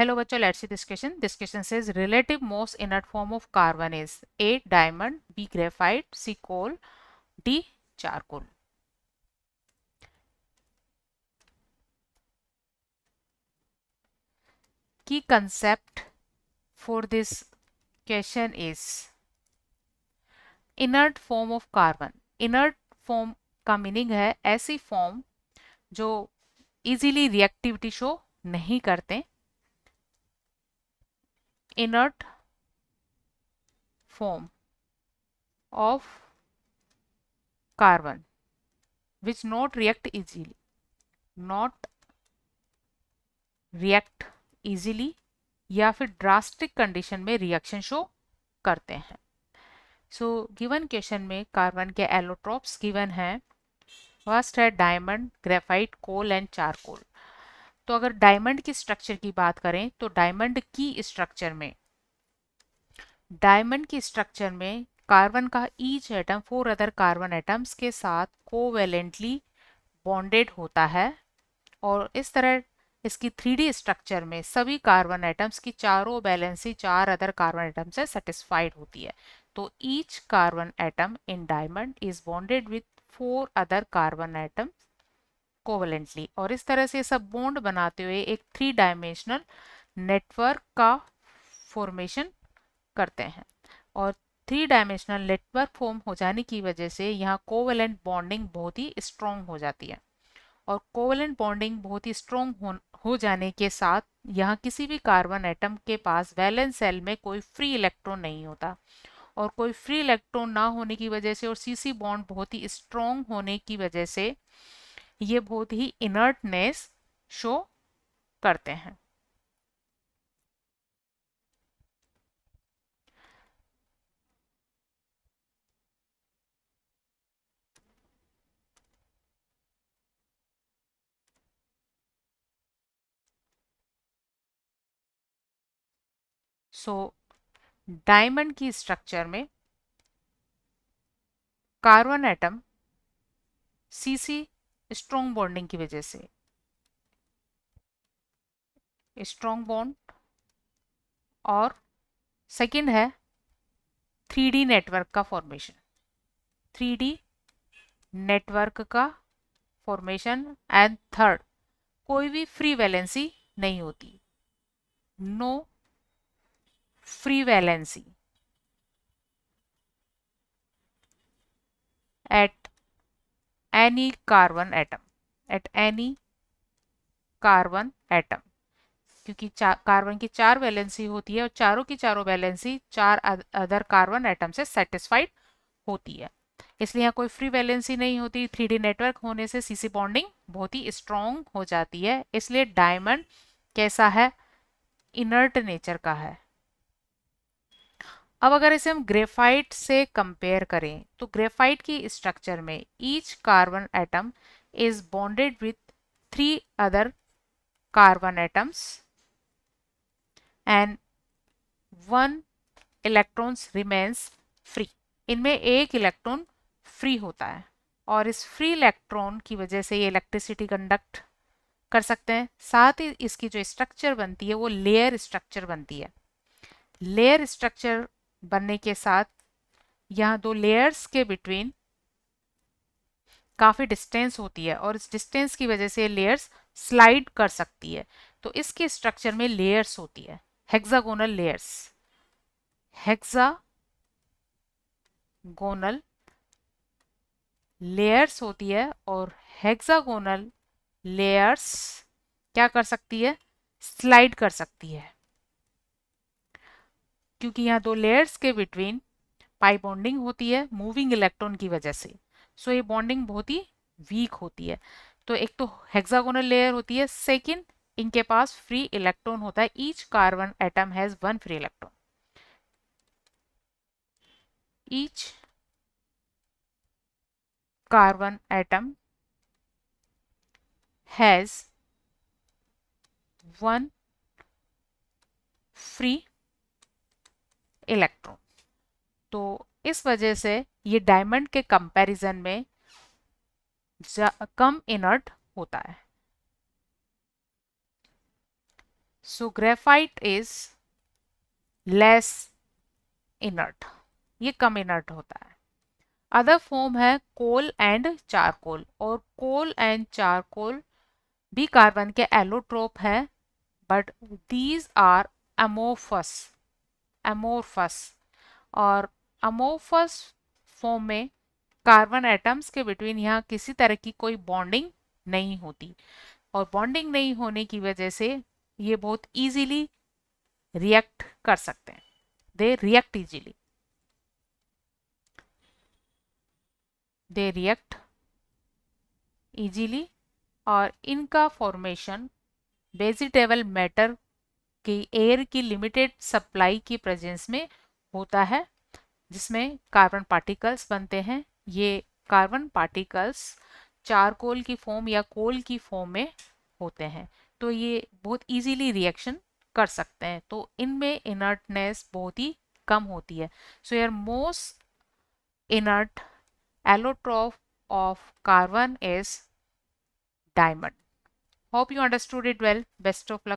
Hello बच्चों, let's see this question. This question says relative most inert form of carbon is A diamond, B graphite, C coal, D charcoal. Key concept for this question is inert form of carbon. Inert form का meaning है ऐसी form जो easily reactivity show नहीं करते. Inert form of carbon which not react easily, not react easily या फिर drastic condition में reaction show करते हैं. सो गिवन क्वेश्चन में कार्बन के एलोट्रोप्स गिवन है. फर्स्ट है diamond, graphite, coal and charcoal. तो अगर डायमंड की स्ट्रक्चर की बात करें तो डायमंड की स्ट्रक्चर में कार्बन का each atom 4 other carbon atoms के साथ कोवेलेंटली बॉन्डेड होता है. और इस तरह इसकी 3D स्ट्रक्चर में सभी कार्बन एटम्स की चारों वैलेंसी 4 अदर कार्बन एटम से सेटिस्फाइड होती है. तो each carbon atom in diamond is bonded with 4 other carbon atom covalently. और इस तरह से सब बॉन्ड बनाते हुए एक 3 डायमेंशनल नेटवर्क का फॉर्मेशन करते हैं. और 3 डायमेंशनल नेटवर्क फॉर्म हो जाने की वजह से यहाँ कोवेलेंट बॉन्डिंग बहुत ही स्ट्रॉन्ग हो जाती है. और कोवेलेंट बॉन्डिंग बहुत ही स्ट्रॉन्ग हो जाने के साथ यहाँ किसी भी कार्बन एटम के पास वैलेंस सेल में कोई फ्री इलेक्ट्रॉन नहीं होता. और कोई फ्री इलेक्ट्रॉन ना होने की वजह से और सीसी बॉन्ड बहुत ही स्ट्रॉन्ग होने की वजह से ये बहुत ही इनर्टनेस शो करते हैं. सो डायमंड की स्ट्रक्चर में carbon atom CC strong bonding की वजह से स्ट्रॉन्ग बॉन्ड. और सेकंड है 3D नेटवर्क का फॉर्मेशन. 3D नेटवर्क का फॉर्मेशन. एंड थर्ड, कोई भी फ्री वैलेंसी नहीं होती. No free valency at any carbon atom. At any carbon atom. क्योंकि कार्बन की 4 वैलेंसी होती है और चारों की चारों वैलेंसी 4 अदर कार्बन एटम से सेटिस्फाइड होती है. इसलिए यहाँ कोई फ्री वैलेंसी नहीं होती. 3D नेटवर्क होने से सीसी बॉन्डिंग बहुत ही स्ट्रॉन्ग हो जाती है. इसलिए डायमंड कैसा है? इनर्ट नेचर का है. अब अगर इसे हम ग्रेफाइट से कंपेयर करें तो ग्रेफाइट की स्ट्रक्चर में each carbon atom is bonded with 3 other carbon atoms and 1 electrons remains free. इनमें एक इलेक्ट्रॉन फ्री होता है. और इस फ्री इलेक्ट्रॉन की वजह से ये इलेक्ट्रिसिटी कंडक्ट कर सकते हैं. साथ ही इसकी जो स्ट्रक्चर बनती है वो लेयर स्ट्रक्चर बनती है. लेयर स्ट्रक्चर बनने के साथ यहाँ दो लेयर्स के बिटवीन काफी डिस्टेंस होती है और इस डिस्टेंस की वजह से लेयर्स स्लाइड कर सकती है. तो इसके स्ट्रक्चर में लेयर्स होती है, हेक्सागोनल लेयर्स. हेक्सागोनल लेयर्स होती है. और हेक्सागोनल लेयर्स क्या कर सकती है? स्लाइड कर सकती है. क्योंकि यहाँ दो लेयर्स के बिटवीन पाई बॉन्डिंग होती है मूविंग इलेक्ट्रॉन की वजह से. सो ये बॉन्डिंग बहुत ही वीक होती है. तो एक तो हेक्सागोनल लेयर होती है. सेकंड, इनके पास फ्री इलेक्ट्रॉन होता है. Each carbon atom has 1 free electron. Each carbon atom has 1 free electron. तो इस वजह से ये डायमंड के कंपैरिजन में कम इनर्ट होता है. सो ग्रेफाइट इज लेस इनर्ट, ये कम इनर्ट होता है। अदर फॉर्म है कोल एंड चारकोल, और कोल एंड चारकोल भी कार्बन के एलोट्रोप है, but these are amorphous, amorphous. और अमोर्फस फॉर्म में कार्बन एटम्स के बिटवीन यहाँ किसी तरह की कोई बॉन्डिंग नहीं होती, और बॉन्डिंग नहीं होने की वजह से ये बहुत इजीली रिएक्ट कर सकते हैं, they react easily, they react easily. और इनका फॉर्मेशन वेजिटेबल मैटर की एयर की लिमिटेड सप्लाई की प्रेजेंस में होता है, जिसमें कार्बन पार्टिकल्स बनते हैं। ये कार्बन पार्टिकल्स चारकोल की फॉर्म या कोल की फॉर्म में होते हैं, तो ये बहुत इजीली रिएक्शन कर सकते हैं, तो इनमें इनर्टनेस बहुत ही कम होती है। So your most inert allotrope of carbon is diamond. Hope you understood it well. Best of luck.